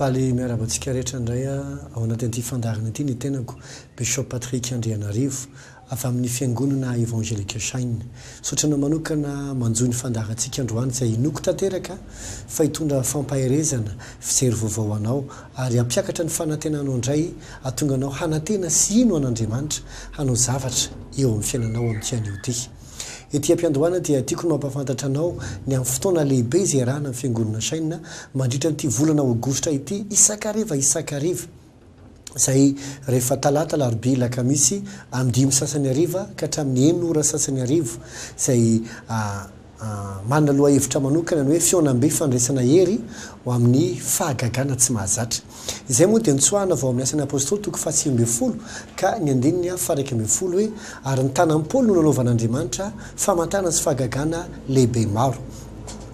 Faly miarabantsika rehetra indray ao anatin'ity fandarana ity ny tenako Bishop Patrick Andrianarivo avy amin'ny fiangonana Evangelique Sainy. Sotrana manokana manjoy ny fandarantsika androany izay inoko tanteraka fa hitondra fampaherezana fijery vaovao anao ary ampiakatra ny fanantenanao indray ahatonga anao hanantena sy ino an'Andriamanitra hanao zavatra eo amin'ny fiainanao amin'ity anio ity. Ety ampiandohana dia tiako no ampafantatra anao ny amin'ny fotoana lehibe izay rahana amin'ny fiangonana Saina mandritra nyity volana Aogositra ity isakariva izay rehefa talata larobia lakamisy amin'ny 5 sasany hariva ka hatramin'ny 9 ora sasany hariva izay manana loha hevitra manokana ny hoe FIHAONAM-BE fandraisana hery ho amin'ny fahagagana tsy mahazatra. Izay moa dia nitsoahana vao amin'ny Asan'ny apostoly toko 10 ka ny 9 hoe ary ny tanam-polo no nanaovan'Andriamanitra famantana sy fahagagana lehibe maro.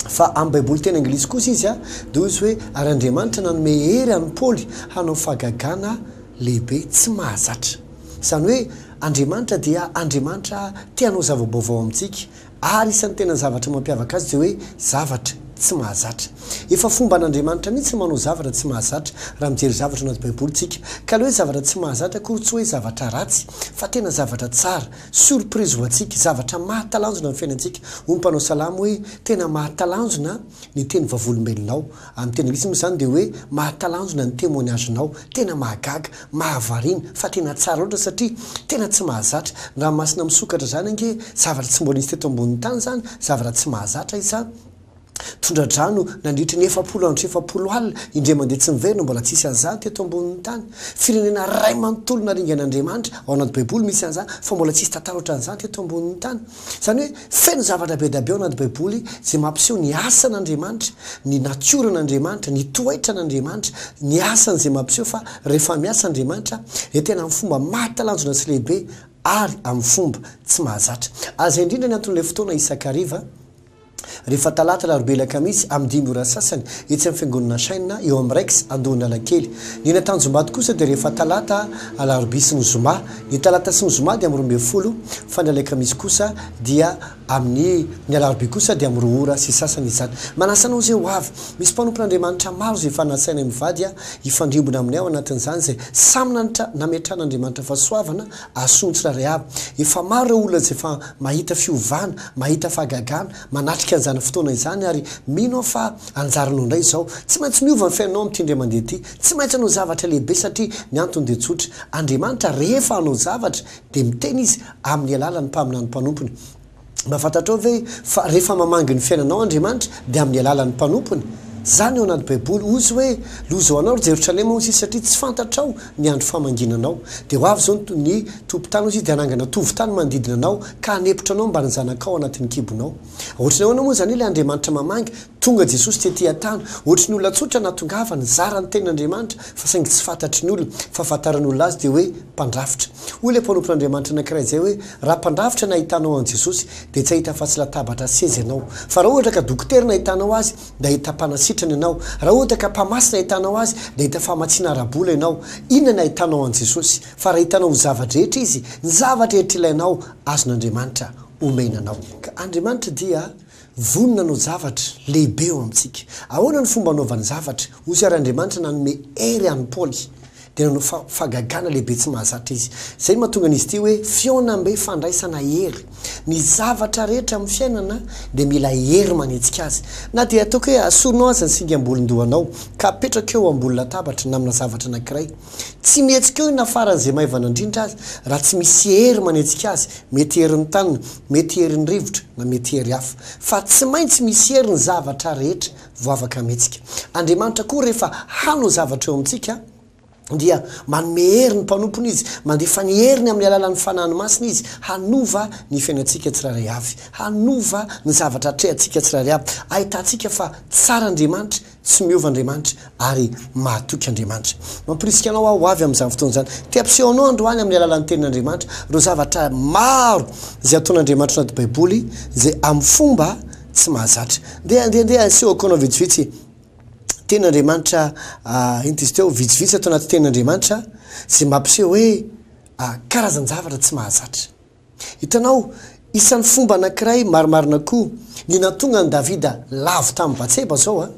Fa amin'ny baiboly tena Eglise kosa izy dia izy hoe ary Andriamanitra nanome hery an'i Paoly hanao fahagagana lehibe tsy mahazatra. Izany hoe Andriamanitra dia Andriamanitra tianao zava-baovao amintsika ary isan'ny tena zavatra mampiavaka azy dia hoe zavatra tsy mahazatra. Efa fomba an'Andriamanitra mihitsy manao zavatra tsy mahazatra raha mijery zavatra anaty baiboly tsika. Ka hoe zavatra tsy mahazatra koa tsy hoe zavatra ratsy fa tena zavatra tsara, surprise ho antsika, zavatra mahatalanjona amin'ny fiainantsika. Hoy mpanao salamo hoe tena mahatalanjona ny teny vavolombelonao. Amin'ny teny Eglise moa izany dia hoe mahatalanjona ny témoignagenao, tena mahagaga, mahavarina fa tena tsara loatra satria tena tsy mahazatra. Raha masina misokatra zany ange zavatra tsy mbola nisy teto ambonin'ny tany zany, zavatra tsy mahazatra izy tondra-drano nandritra ny 70 alina indray mandeha tsy miverina mbola tsisy an'izany teto ambonin'ny tany. Firenena ray manontolo naringan'Andriamanitra ao anaty baiboly misy an'izany fa mbola tsisy tantara ohatran'izany teto ambonin'ny tany. Izany hoe feno zavatra be da be ao anaty baiboly izay mampiseho ny asan'Andriamanitra, ny natioran'Andriamanitra, ny toetran'Andriamanitra, ny asany izay mampiseho fa rehefa miasa Andriamanitra dia tena amin'ny fomba mahatalanjona sy lehibe ary amin'ny fomba tsy mahazatra. Aza indrindra ny anton'ilay fotoana isakariva rehefa talata larobia lakamisy amin'ny 5 ora sasany etsy amin'ny fiangonana Saina eo amin'ny Rex Andohan'Alakely. Ny natanjombady kosa dia rehefa talata larobia sy ny zoma. Ny talata sy ny zoma dia amin'ny 12 fa ny alakamisy kosa dia amin'ny alarobia kosa dia amin'ny 2 ora sy sasany izany. Manasanao izay ho avy misy mpanompon'Andriamanitra maro izay efa nasaina mivady hifandrimbona amin'ny ao anatin'izany izay samy nametran'Andriamanitra fahasoavana asonjotra ray avy. Efa maro ireo olona izay efa mahita fiovana, mahita fahagagana, manatrika an'izany fotoana izany ary mino fa anjaranao indray izao tsy maintsy miova ny fiainanao amin'ity indray mandeha ity, tsy maintsy hanao zavatra lehibe satria ny antony dia tsotra. Andriamanitra rehefa hanao zavatra dia miteny izy amin'ny alalany mpaminany mpanompony. Mba fantatrao ve fa rehefa mamangy ny fiainanao Andriamanitra dia amin'ny alalany mpanompony. Zany eo anaty baiboly ozy hoe loza anao Jerosalema ozy satria tsy fantatrao ny andro famanginanao. Dia ho avy zao ny tompon-tany ozy dia hanangana tovon-tany manodidina anao ka hanepotra anao mba ny zanakao anatin'ny kibonao. Ohatrany ahoana moa zany ilay Andriamanitra mamangy tonga Jesosy tetỳ an-tany. Ohatrany olona tsotra natongava ny zara ny tenin'Andriamanitra fa saingy tsy fantatry ny olona fa fantarany olona azy dia hoe mpandrafitra. Hoy ilay mpanompon'Andriamanitra anankiray izay hoe raha mpandrafitra no ahitanao an Jesosy dia tsy ahita afa-tsy latabatra sezy ianao. Fa raha ohatra ka dokotera no ahitanao azy dia ahita mpanasitrana ianao. Raha ohatra ka mpamasina ahitanao azy dia ahita famatsiana arabola ianao. Inona no ahitanao an Jesosy? Fa raha hitanao zavatra rehetra izy, ny zavatra rehetra ilainao azon'Andriamanitra omenanao. Ka Andriamanitra dia vonona anao zavatra lehibe eo amintsika. Ahoana ny fomba anaovany zavatra? Ozy ary Andriamanitra nanome hery an'i Paoly dia nanao fahagagana lehibe tsy mahazatra izy. Izay mahatonga an'izy ity hoe FIHAONAM-BE fandraisana hery. Ny zavatra rehetra amin'ny fiainana dia mila hery manetsika azy. Na dia ataoko hoe asorinao azy ny singam-bolon-dohanao ka apetraka eo ambony latabatra na amina zavatra anankiray. Tsy mihetsika eo na faran'izay maivana indrindra azy raha tsy misy hery manetsika azy. Mety herin'ny tanina, mety herin'ny rivotra na mety hery hafa. Fa tsy maintsy misy hery ny zavatra rehetra vao afaka mihetsika. Andriamanitra koa rehefa hanao zavatra eo amintsika dia manome hery ny mpanompony izy, mandefa ny heriny amin'ny alalan'ny fanahiny masina izy hanova ny fiainantsika tsirairay avy, hanova ny zavatra atrehantsika tsirairay avy, ahitantsika fa tsara Andriamanitra, tsy miova Andriamanitra ary mahatoky Andriamanitra. Mampirisika anao ho avy amin'izany fotoana izany. Te ampiseho anao androany amin'ny alalan'ny tenin'Andriamanitra ireo zavatra maro izay ataon'Andriamanitra anaty baiboly izay amin'ny fomba tsy mahazatra. Ndeha asehoko anao vitsivitsy tenin'Andriamanitra izy teo vitsivitsy atao anaty tenin'Andriamanitra izay mampiseho hoe karazan-javatra tsy mahazatra. Hitanao isan'ny fomba anankiray marimarina koa ny natonga ny Davida lavo tamin'ny Batseba zao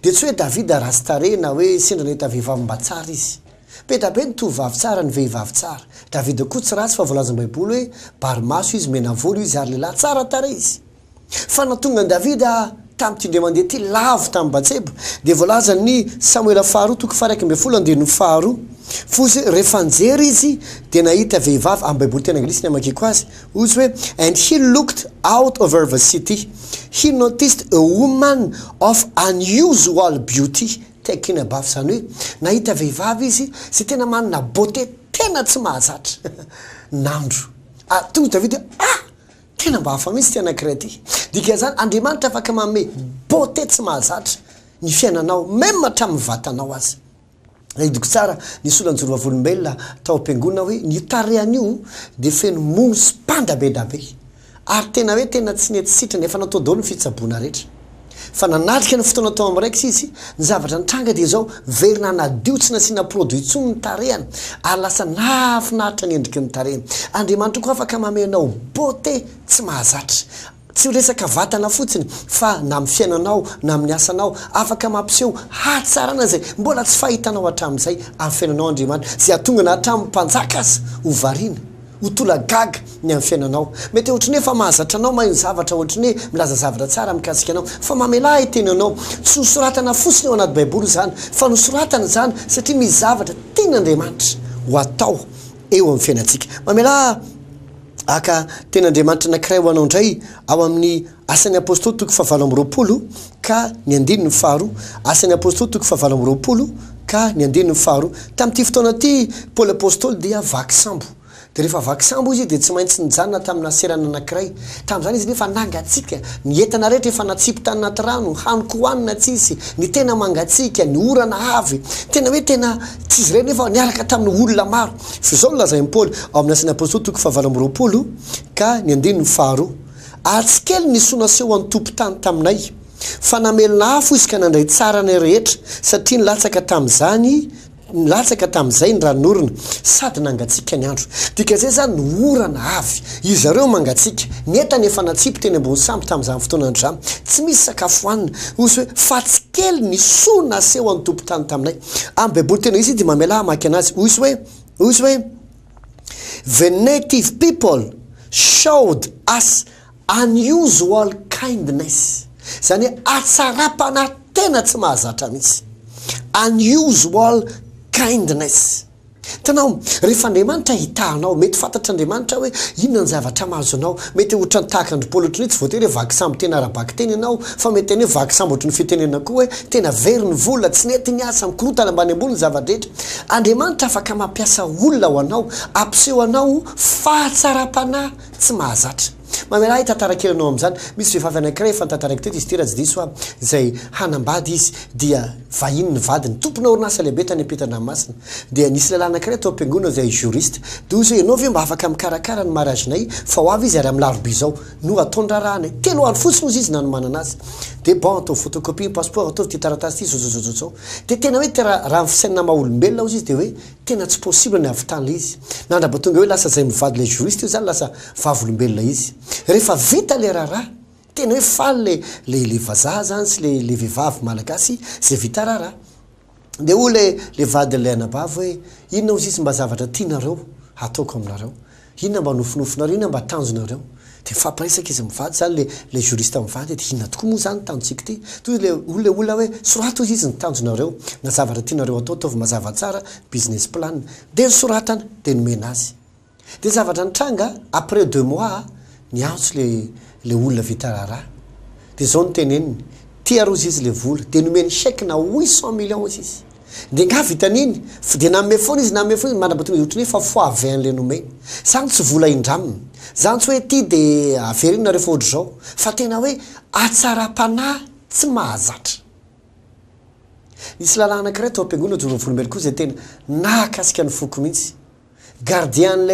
dia tsy hoe davida rastare na hoe sendraneta vehivavy mba tsara izy petabe ny tovavy tsara ny vehivavy tsara davida koa tsy ratsy fa voalazan'ny baiboly hoe barimaso izy menavolo izy ary lehilahy tsara tare izy fa natonga ny davida tamin'ity ndre mandeha ty lavo tamin'ny batsebo dia voalazany samoela faharoa toko faraiky amby folo andeny faharoa fosy rehefa anjery izy dia nahita vehivavy amin'ny baiboly tena anglisy ny amakiko azy ozy hoe and he looked out over the city he noticed a woman of unusual beauty tekiny abafy zany hoe nahita vehivavy izy sy tena manana beauté tena tsy mahazatra nandro tonga davida tena mba hafa mihitsy ty anankiray ty dika zany andriamanitra afaka manome beauté tsy mahazatra ny fiainanao même hatramin'ny vatanao azy idiko tsara nisy olo anjoro vavolombelona tao am-piangonana hoe ny tareany io dia feno mono sy mpandabedabe ary tena hoe tena tsy netisitrany efa natao daholo ny fitsaboana rehetra fa nanatrika ny fotoana tao amin'nraikisy izy ny zavatra nitranga dia zao verina nadio tsy nasiana produit tsony ny tarehany ary lasa nafinaritra ny endriky ny tarehany andriamanitra koa afaka mamenao beauté tsy mahazatra tsy resaka vatana fotsiny fa na amin'ny fiainanao na amin'ny asanao afaka mampiseho hatsarana zay mbola tsy fahitanao hatramin'izay amin'ny fiainanao andriamanitra zay atonga na hatramin'ny mpanjaka azy hovariana hotola gaga ny amin'ny fiainanao mety ohatrany hoe fa mahazatra anao mahino zavatra ohatrany hoe milaza zavatra tsara mikasika anao fa mamela itenanao tsy nosoratana fosiny eo anaty baiboly zany fa nosoratana zany satria misy zavatra tian'andriamanitra ho atao eo amin'ny fiainantsika mamela aka ten'andriamanitra anankiray ho anao indray ao amin'ny asan'ny apostoly toko fahavalo amby roapolo ka ny andiny ny faharoa asan'ny apostoly toko fahavalo amby roapolo ka ny andiny ny faharoa tamin'ity fotoana ty paoly apostoly dia vaky sambo dia rehefa vaky sambo izy dia tsy maintsy nijanona tamina serana anankiray tamin'izany izy nefa nangatsika ny entana rehetra efa natsipo tany anaty rano haniko hoanina tsisy ny tena mangatsika ny orana avy tena hoe tena tsyizy reny nefa niaraka tamin'ny olona maro fa zao nolazain'ny paoly ao amin'ny asan'ny apostoly toko fahavalo amby roapolo ka ny andiny ny faharoa atsikely nisona seho an'ny tompo tany taminay fa namelona afo izy ka nandray tsara ny rehetra satria nilatsaka tamin'izany nilatsaka tamin'izay ny ranorona sady nangatsika ny andro dika zay zany ny orana avy izy zareo mangatsika ny entana efa natsipo teny ambony sambo tamin'izany fotoana androany tsy misy sakafo hoanina ozy hoe fa tsy kely ny soa naseho an'ny tompo tany taminay amin'ny baiboly tena izy dia mamela hamaky anazy ozy hoe the native people showed us unusual kindness zany hoe atsarapana tena tsy mahazatra mihitsy unusual kindness tanao rehefa andriamanitra hitanao mety fantatra andriamanitra hoe inona ny zavatra mahazo anao mety ohatrany tahaka andro paoly ohatrany hoe tsy voatery hoe vaky sambo tena arabaky teny ianao fa mety any hoe vaky sambo ohatrany fitenena koa hoe tena very ny vola tsy nety ny asa mikorotana ambany ambony ny zavadrehetra andriamanitra afaka mampiasa olona ho anao ampiseho anao fahatsarapanahy tsy mahazatra mamela hitantarakely anao amin'izany misy vehivavy anankiray efa nitantaraiky teto izy ty raha tsy diso zay hanambady izy dia vahiny ny vadiny tompona orinasa lehibe tany ampitan-dranomasina dia nisy lehilahy anankiray atao am-piangonana zay juriste dia ozy hoe ianao ve mba afaka mikarakara ny mariagenay fa ho avy izy ary amin'ny laroby zao no ataony raharahana telo andro fotsiny ozy izy nanomanana azy dia bon atao photocopie ny passeport ataovy ty taratasy ty zao dia tena hoe tena raha fisainana maha-olombelona ozy izy dia hoe tena tsy possible ny avitany le izy nandraba tonga hoe lasa zay mivady le juriste io zany lasa vavolombelona izy rehefa vita le raharaha tena hoe faly le vazaha zany sy le vehivavy malagasy zay vita raharaha dia o le vadin'lay anabavy hoe inona ozy izy mba zavatra tianareo ataoko aminareo inona mba nofinofinareo inona mba tanjonareo dia fampiresaka izy mivady zany le juriste mivady dia inona tokoa moa zany tanjontsika ty toy le olona hoe sorata ozy izy ny tanjonareo na zavatra tianareo atao ataovy mazava tsara business plan dia nysoratana dia nomena azy dia zavatra nitranga après 2 mois ny antso le olona vita raharaha dia zao no teneniny tia rozy izy le vola dia nomeny chèque na 800 millions izy izy dia nga vitan'iny dia nanome foana izy nanome foana izy mandrabatonga ohatrany hoe fa foavy an'le nomeny zany tsy vola indraminy zany tsy hoe ty dia averinina rehefa ohatra zao fa tena hoe atsara-panahy tsy mahazatra nisy lalàna anankiray tao am-piangonana jorovolombely koa zay tena nahakasika ny foko mihitsy gardien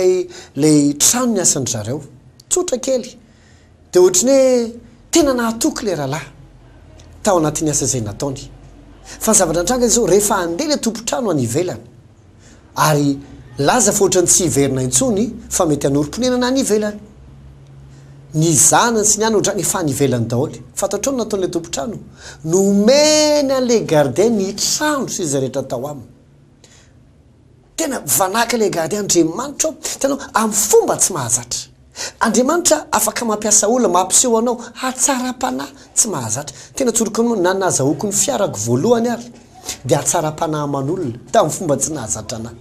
lay trano ny asan'ny zareo tsotra kely dia ohatrany hoe tena nahatoky le rahalahy tao anatin'ny asa zay nataony fa ny zavatra antranga zao rehefa andeha le tompo-trano any ivelany ary laza fa ohatrany tsy hiverina intsony fa mety anorom-ponenana any ivelany ny zanany sy ny any ohatrany efa nivelany daholy fatatrao nataon'le tompotrano nomeny an'le gardien ny trano sy izy rehetra tao aminy tena vanaka le gardien Andriamanitra tanao amin'ny fomba tsy mahazatra Andriamanitra afaka mampiasa olona mampiseho anao hatsara-panahy tsy mahazatra tena tsoroko na nazahoako ny fiarako voalohany ary dia hatsara-panahy aman'olona tamin'ny fomba tsy nahazatra anahy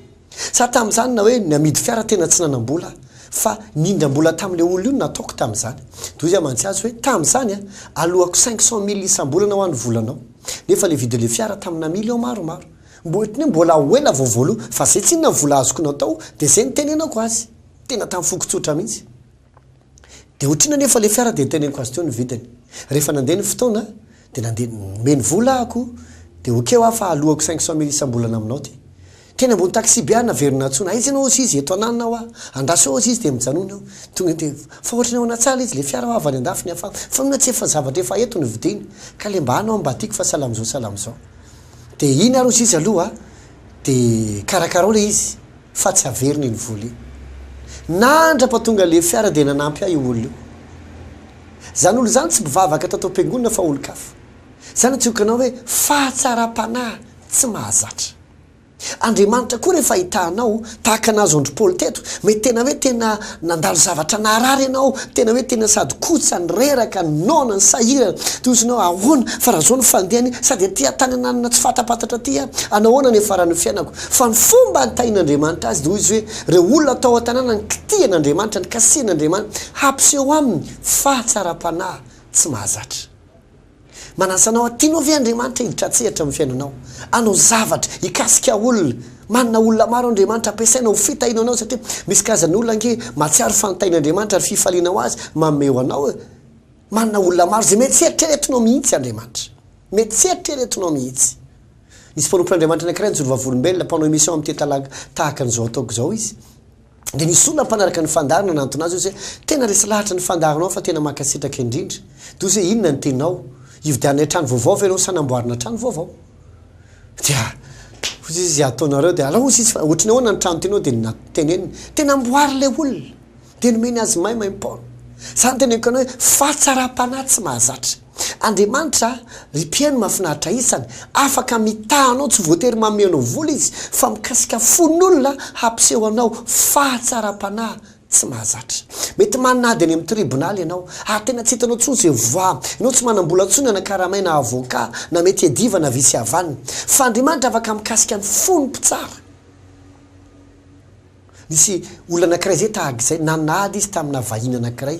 sa tamin'izany na hoe namidy fiara tena tsy nanam-bola fa nindram-bola tamin'le olona io nataoko tamin'izany toy izy amantsy azy hoe tamin'izany alohako 500 000 isam-bolana ho an'ny volanao nefa le vidin'le fiara tamina million maromaro mbola hoela voavolo fa zay tsy inona vola azoko natao dia zay nitenenako azy tena tamin'ny fokotsotra mihitsy dia ohatrina nefa le fiara dia niteneniko azy teo ny vidiny rehefa nandeha ny fotoana dia nandeha meny vola ako dia okeo fa alohako 500 000 isam-bolana aminao ty tena ambony taxi be naverina antsona aizy ianao ozy izy eto ananina andasy ozy izy dia mijanona eo tonga dia fa ohatrany ao anatsala izy le fiara avany andafiny hafa fa mina tsy efa zavatra efa eto ny vidiny ka le mba anao mba tiako fa salamzao dia iny ary ozy izy aloha dia karakarao le izy fa tsy averiny ny vola io nandrapatonga le fiara dia nanampy ahy io olona io zany olo zany tsy mivavaka tatao am-piangonana fa olo-kafa zany antsokanao hoe fahatsara-panahy tsy mahazatra Andriamanitra koa rehefa hitanao tahaka anazy ondry Paoly teto mety tena hoe tena nandalo zavatra naharary ianao tena hoe tena sady kotsa ny reraka ny nona ny sahirana tosinao ahoana fa raha zao ny fandehany sady aty tany ananina tsy fatapatatra aty anao ahoana ny farany fiainako fa ny fomba nitahin'Andriamanitra azy dia hoy izy hoe reo olona atao an-tanàna ny kitihan'Andriamanitra ny kasihan'Andriamanitra hampiseho aminy fahatsara-panahy tsy mahazatra manasanao atianao ve Andriamanitra hiditra tsehatra amin'ny fiainanao anao zavatra hikasika olona manana olona maro Andriamanitra ampiasaina ho fitahinao anao satria misy karazana olona ange matsiaro fanotahin'Andriamanitra ary fifalianao azy mameo anao manana olona maro zay mety tsy eritreretinao mihitsy Andriamanitra mety tsy eritreretinao mihitsy nisy mpanompon'Andriamanitra anankiray ny Zorovavolombelona mpanao emission amin'ny tetalaga tahaka an'izao ataoko izao izy dia nisy olona mpanaraka ny fandarina nantona azy hoe tena resy lahatra ny fandarinao fa tena makasitraka indrindra toy izay inona ny tenao ividianay trano vaovao ve anao sanamboarina trano vaovao dia ozy izy ataonareo dia ala ozy izy ohatrany ahoana ny trano tenao dia nateneniny tena amboary le olona dia nomeny azy maimaimpona zany teneniko anao hoe fahatsara-panahy tsy mahazatra Andriamanitra ripiany mahafinaritra isany afaka mitahanao tsy voatery mameanao vola izy fa mikasika fon'olona hampiseho anao fahatsara-panahy tsy mahazatra mety manady any amin'ny tribonaly ianao tena tsy hitanao tsony zay voa ianao tsy manam-bola tsony anakarama na avoka na mety ediva na visy avaniny fa Andriamanitra afaka mikasika ny fony mpitsara nisy olona anankiray zay tahak'izay nanady izy tamina vahiny anankiray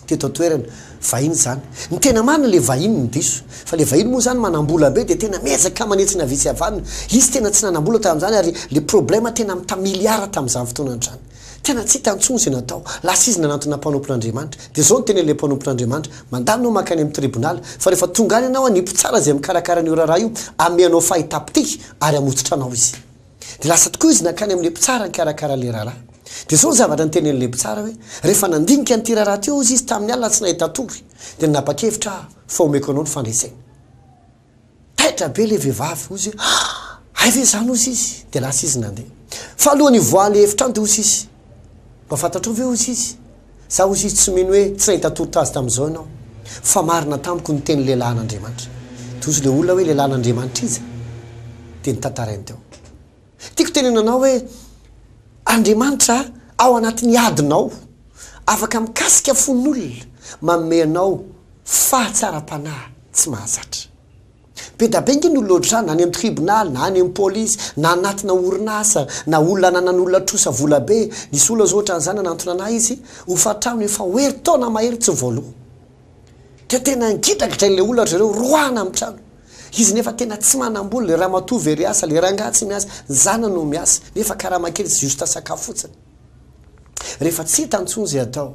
teto toerana vahiny zany ny tena marina le vahiny ny diso fa le vahiny moa zany manam-bola be dia tena mezaka manetsina visy avaniny izy tena tsy nanam-bola tamin'izany ary le problema tena mita miliara tamin'izany fotoana andrany tena tsy hitantsony zay natao lasa izy nanantona mpanompon'Andriamanitra dia zao ny tena le mpanompon'Andriamanitra mandanonao makany amin'ny tribonaly fa rehefa tonga any ianao ny mpitsara zay mikarakara an'io raharaha io ameanao fahitapitiky ary amototra anao izy dia lasa tokoa izy nakany amin'le mpitsara nikarakara le raharaha dia zao ny zavatra ny tenen'le mpitsara hoe rehefa nandinika nyity raharaha teo izy tamin'ny alina tsy nahita tory dia nanapa-kevitra fa omeko anao ny fandraisaina taitra be le vehivavy ozy ay ve zany ozy izy dia lasa izy nandeha fa alohany voaly hevitra any dia ozy izy mba fantatrao ve ozy izy za ozy izy tsy mino hoe tsy nahita tory azy tamin'izao ianao fa marina tamiko ny teny lehilahin'Andriamanitra tozy le olona hoe lehilahin'Andriamanitra izy dia nitantarainy teo tiako tenenanao hoe Andriamanitra ao anatin'ny adinao afaka mikasika fon'olona mameanao fahatsara-panahy tsy mahazatra be da be ngeny olona ohatr'izany na any amin'ny tribonaly na any amin'ny pôlisy na anatina orinasa na olona nanan'olona trosa vola be nisy olona zao ohatran'izany nanantona anahy izy ho fatrano efa hoery taona mahery tsy voaloha dia tena ngitrakitrain'le olona ohatr'ireo roana amin'ny trano izy nefa tena tsy manam-bola le raha matovy ery asa le rangahy tsy miasa ny zanany no miasa nefa karamakely tsy justa sakafo fotsiny rehefa tsy hita ntsony zay atao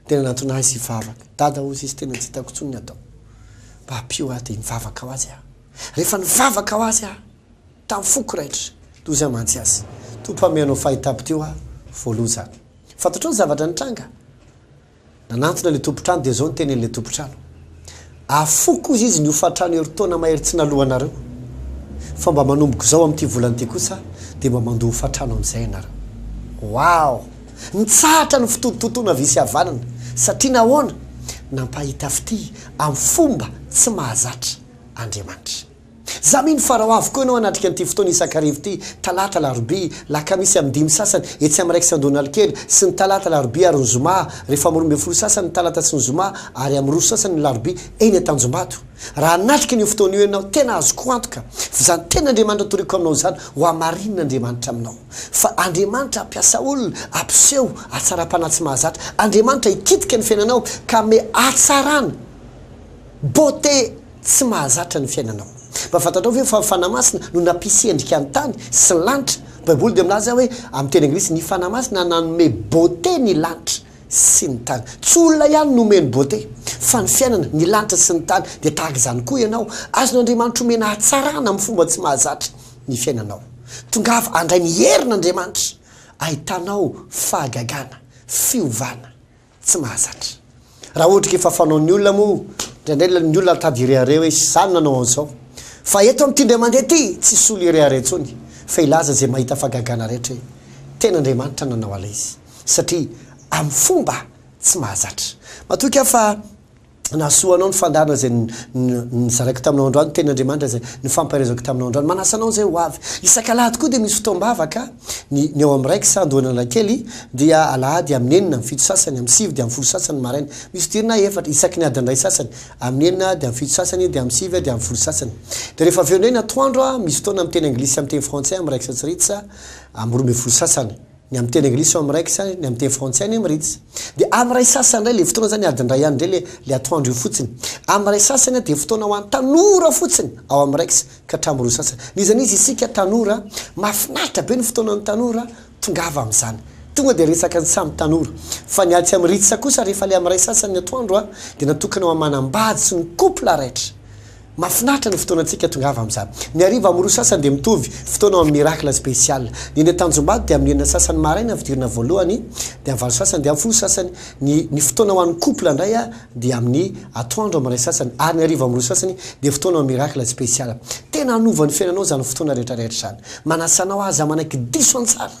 tena nantonah izy hivavaka dada ozy izy tena tsy hitako ntsony ny atao mba hampio ahy dia nivavaka ho azy aho rehefa nivavaka ho azy aho tamin'ny foko raitra toy izay mantsy azy tompa-meanao fahitapiteo aho voaloha zany fantatrao ny zavatra nitranga nanantona le tompotrano dia zao ny tenen'le tompotrano afoko izy ny hofatrano eritaona mahery tsy nalohanareo fa mba manomboko zao amin'ity volanyity kosa dia mba mandoha hofatrano amin'izay ianareo wow nitsahatra ny fitototoana visy havanana satria nahoana nampahita fity amin'ny fomba tsy mahazatra Andriamanitra. Za mino farao avokoa ianao anatrika an'ity fotoana isakarivo ity, talata larobia lakamisy amin'ny 5 sasany etsy amin'ny raiky sandonali kely sy ny talata larobia ary ny zoma rehefa amin'ny 12 sasany ny talata sy ny zoma ary amin'ny 2 sasany ny larobia eny an-Tanjombato. Raha natrika io fotoana io ianao tena azoko antoka fa zany tena Andriamanitra toriko aminao zany ho amarinina Andriamanitra aminao fa Andriamanitra ampiasa olona ampiseho atsara-panahy mahazatra. Andriamanitra ikitika ny fiainanao ka me atsarana beauté tsy mahazatra ny fiainanao. Mba fantatrao ve fa fanamasina no nampisy endrika ny tany sy lanitra. Baiboly dia milaza hoe amin'ny teny anglisy ny fanamasina nanome beauté ny lanitra sy ny tany. Tsy olona ihany no omeny beauté fa ny fiainana ny lanitra sy ny tany dia tahaka izany koa ianao azon'Andriamanitra omena hatsarana amin'ny fomba tsy mahazatra ny fiainanao. Tongava andray ny herin'Andriamanitra ahitanao fahagagana, fiovana tsy mahazatra. Raha ohatra ka efa fanao ny olona moa indraindray ny olona tady irehare hoe izany nanao an'izao. Fa eto amin'ny tindray mandeha ty tsy solo irehare intsony fa ilaza izay mahita fahagagana rehetra hoe tena Andriamanitra nanao ala izy satria amin'ny fomba tsy mahazatra. Matoky aho fa nasoanao ny fandarana zay nizaraiko taminao androany tena Andriamanitra zay nifampirezako taminao androany manasanao zay ho avy. Isan-kalahady koa dia misy fotoam-bavaka ny eo amin'ny raiky sandohana kely dia alahady amin'ny enina amin'ny 7 sasany amin'ny 5 dia amin'ny 10 sasany maraina misy dirina efatra isaky ny adiny ray sasany amin'ny enina dia amin'ny 7 sasany dia amin'ny 5 dia amin'ny 10 sasany. Dia rehefa avy eo indray natoandro misy fotoana amin'ny teny anglisy amin'ny teny frantsay amin'ny raiky satsiritsa amin'ny 12 sasany ny amin'ny teny anglisy amin'ny raiky sasany ny amin'ny teny frantsay ny amin'ny ritsy. Dia amin'ny ray sasany indray le fotoana zany adiny ray ihany indray le atoandro io fotsiny. Amin'ny ray sasany dia fotoana ho an'ny tanora fotsiny ao amin'ny raiky ka hatramin'ny 2 sasany. Nizany izy isika tanora mahafinaritra be ny fotoana ny tanora tongava amin'izany. Tonga dia resaka ny samy tanora fa ny altsy amin'ny ritsy kosa rehefa le amin'ny ray sasany ny atoandro dia natokana ho manambady sy ny couple rehetra. Mafinatra ny fotoanantsika tongava amin'izany. Ny ariva amin'ny 2 sasany dia mitovy fotoana amin'ny miracle spécial. Ny Tanjombato dia amin'ny 9 sasany maraina fidirana voalohany dia amin'ny 9 sasany dia amin'ny 10 sasany. Ny fotoana ho an'ny couple indray dia amin'ny atoandro amin'ny 2 sasany ary ny ariva amin'ny 2 sasany dia fotoana amin'ny miracle spécial. Tena hanovan'ny fiainanao zany fotoana rehetrarehetra zany. Manasanao aza manaiky diso an-tsara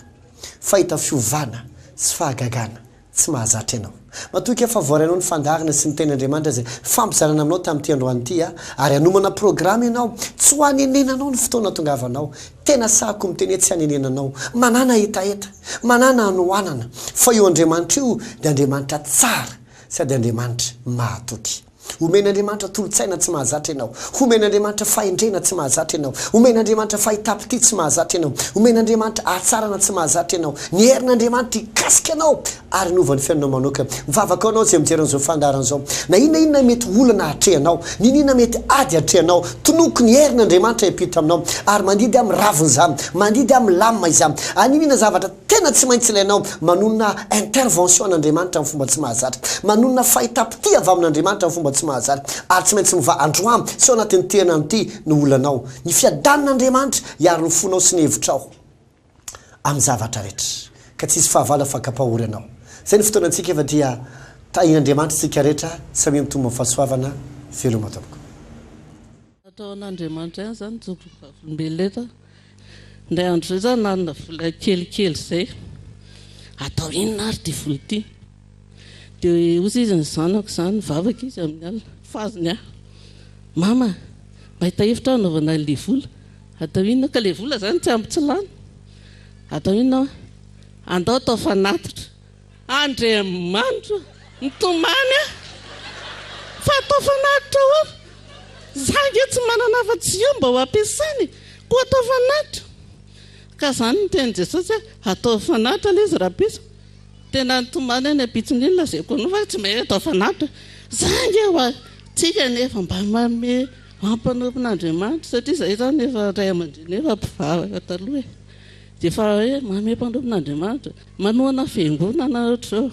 fahita fiovana sy fahagagana tsy mahazatra ianao. Matoky efa voaranao ny fandarina sy ny ten'Andriamanitra zay fampizarana aminao tamin'ity androany ity ary anomana programa ianao tsy ho anenenanao ny fotoana tongavanao. Tena sahako miteny tsy anenenanao manana etaeta manana anoanana fa io Andriamanitra io dia Andriamanitra tsara sady Andriamanitra mahatoky. Omen'Andriamanitra tolotsaina tsy mahazatra ianao. Omen'Andriamanitra fahendrena tsy mahazatra ianao. Omen'Andriamanitra fahitapity tsy mahazatra ianao. Omen'Andriamanitra atsarana tsy mahazatra ianao. Ny herin'Andriamanitra ikasika anao ary novan'ny fiainanao manokana. Mivavaka anao zay mijeran'izao fandarana zao. Na inona mety olana hatrehanao, ninona mety ady hatrehanao, tonoky ny herin'Andriamanitra ipita aminao ary mandidy amin'ny raviny izany, mandidy amin'ny lamina izany. Aninona zavatra tena tsy maintsy ilainao manonona intervention an'Andriamanitra amin'ny fomba tsy mahazatra. Manonona fahitapity avy amin'Andriamanitra amin'ny fomba tsy mahazatra ary tsy maintsy miva androany sy ao anatin'ny tenan'ity ny olanao. Ny fiadanan'Andriamanitra hiaro ny fonao sy ny hevitrao amin'ny zavatra rehetra ka tsisy fahavala fakapahory anao. Zay ny fotoanantsika efa dia tahin'Andriamanitra isika rehetra samy mitombo amin'ny fahasoavana veloma tompoko. Ataon'Andriamanitra ihany zany jokolombelona ndray andro zay zany nanana vola kelikely zay atao inona ary ty vola ty dia ozy izy ny zanako zany vavaka izy amin'ny alina faziny mama mahita hevitra anaovana le vola atao inona ka le vola zany tsy ampy tsy lany atao inona andao atao fanatitra Andriamanitra nitomany fa atao fanatitra ao zange tsy manana afa-tsy eo mba ho ampiasainy ko atao fanatitra ka zany ny teny Jesosy atao fanatitra le izy rapisa tena nitomany any apitsiny iny lazaiko no fa tsy mahay atao fanatitra zange ho tsika nefa mba manome mampanompin'Andriamanitra satria zay zany efa ray aman-dreny efa mpivavaka taloha dia efa hoe manome mpanompin'Andriamanitra manoana fiangonana ohatr'izao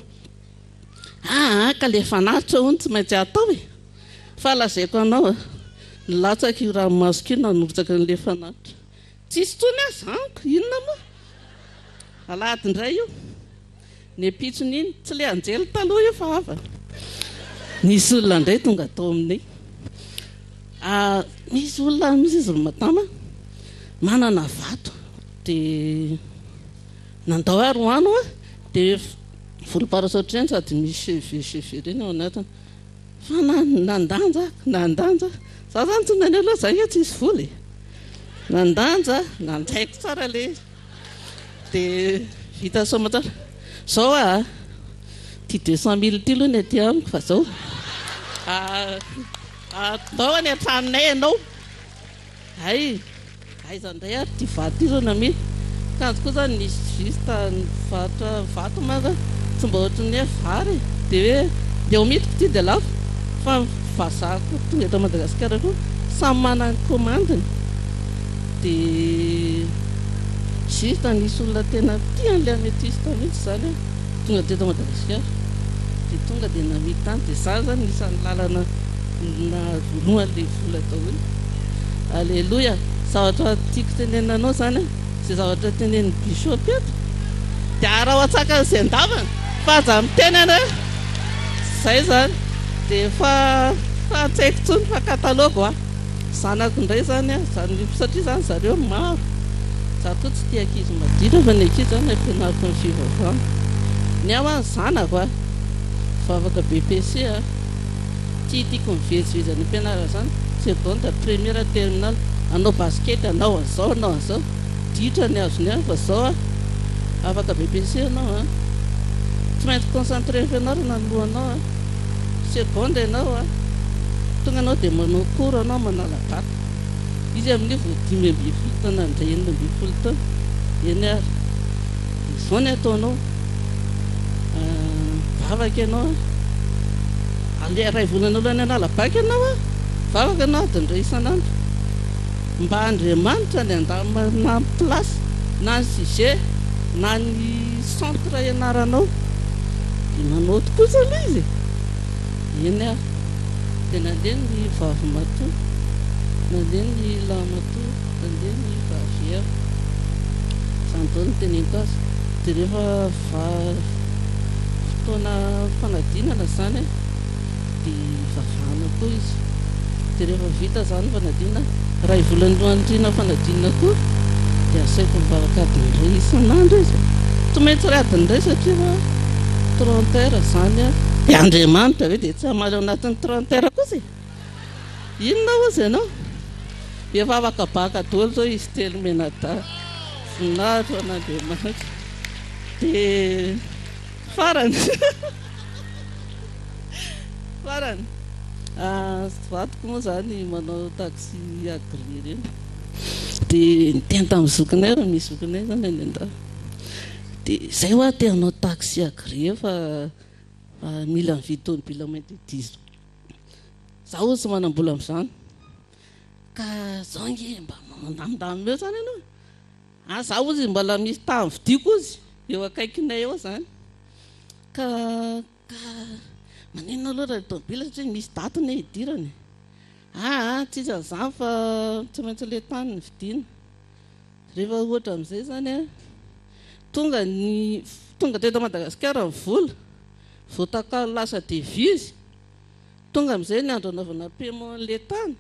ka le fanatitra hono tsy maintsy atao fa lazaiko anao nilatsaka io ranomasoko io nanotsaka n'le fanatitra tsisy tsony azaniko inona moa alahady indray io ny apitsony iny tsy le anjely taloha io fa avana nisy olona indray tonga atao aminay misy olona misy izy matama manana vato dia nandao aroano dia volom-parasotra reny sady misy cheveux reny ao anatiny fa nandanja za zany tsy nany aloha zany tsy isy voly nandanja nanjaiko tsara le dia vita somatsara zao ty 200 000 ty aloha ny aty amiko fa zao atao any an-tranonay ianao ay zandray ary ty vato ty zao namidy kanjo koa zany nisy juste nivatra vato maka tsy mba ohatry ny hoe vary dia ho midiko ty dia lafo fa vazako tonga eto Madagasikara koa samy manana commandiny dia juste nisy olona tena tian'ilay ametista mihitsy zany tonga teto Madagasikara dia tonga dia namidy tany dia za zany nisan'ny lalana na voalohan'ilay vola tao hoe alleloia zavatra tiako tenenanao zany zay zavatra tenen'ny bishop eto dia araho atsaka izay andavana fa aza mitenana zay zany dia fa antsaiko tsony fa katalogo zanako indray zany satria zany zareo maro za koa tsy tia ankizy maditra fa ny ankizy zany ampianariko ny fivavahana ny amany zanako vavaka BPC tiako mivezivezy any ampianarana zany seconde première terminale anao basket anao an'izao ditra ny azony fa zao afaka BPC anao tsy maintsy concentré ny fianarana ny lohanao seconde anao tonga anao dia manao cours anao manala-bata izy amin'ny vo 5 taona ndray 9 taona eny ary izao ny ataonao vavaka ianao ray volana alohan'ny hanala-baka ianao vavaka anao adiny ray isan'andro mba Andriamanitra ny na plasy na ny sujet na ny centre ianaranao dia manao tokosa aloha izy eny ary dia nandeha ny vavy matoa nandeha ny lahy matoa nandeha ny vavy izany tao ny teneniko azy dia rehefa fotoana fanadinana zany dia vavahana koa izy dia rehefa vita zany fanadinana ray volany lohan'irina fanadinana koa dia asaiko mivavaka adiny ray isan'andro izy tsy maintsy ray adiny ray satria 30 heures zany dia Andriamanitra hoe dia tsy hamaly ao anatin'ny 30 heures kosa inona ozy ianao efa afaka baka daholo zao izy telo menada voninahitra an'Andriamanitra dia farany vatoko moa zany manao taxi agri reny dia niteny tamin'ny zokinay raha misy zokinay zany any an-dafy dia zay hoa te hanao taxi agri fa mila mividy tomobile mainty 10 zaho tsy manam-bola amin'izany ka zao nge mba mandamindamina eo zany ianao zaho ozy mbola misy tany vidiko ozy eo akaikinay eo zany ka manenona aloha raha tomobile satria misy datiny hidirany tsy izy an'izany fa tsy maintsy le tany ny vidiana rehefa ohatra amin'izay zany tonga teto Madagasikara ny vola voatakalo lasa devise tonga amin'izay ny andro anaovana paiement n'le tany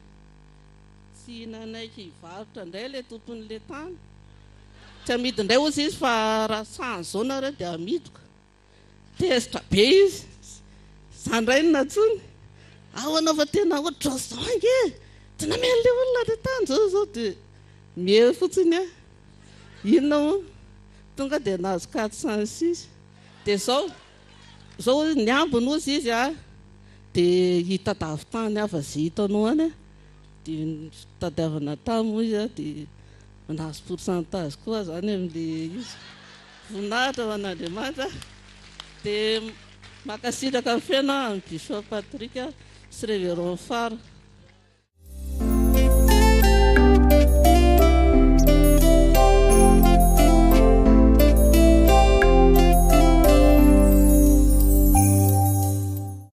tsy nanaiky hivarotra indray le tompon'le tany tsy amidy indray ozy izy fa raha sany zao nareo dia amidiko tesitra be izy zany ray ny natsony ao anao fa tena ohatro zao nge tsy namen'le olona le tany zao dia mie fotsiny inona mo tonga dia nahazo 406 dia zao ny ambony ozy izy dia hitadiavy tany hafa zay hitanao any dia tadiavana tany moa izy dia nahazo pourcentage koa zany amin'le izy voninahitra ho an'Andriamanitra dia makasitraka ny fiaina amin'ny bishop Patrick sy révérend fara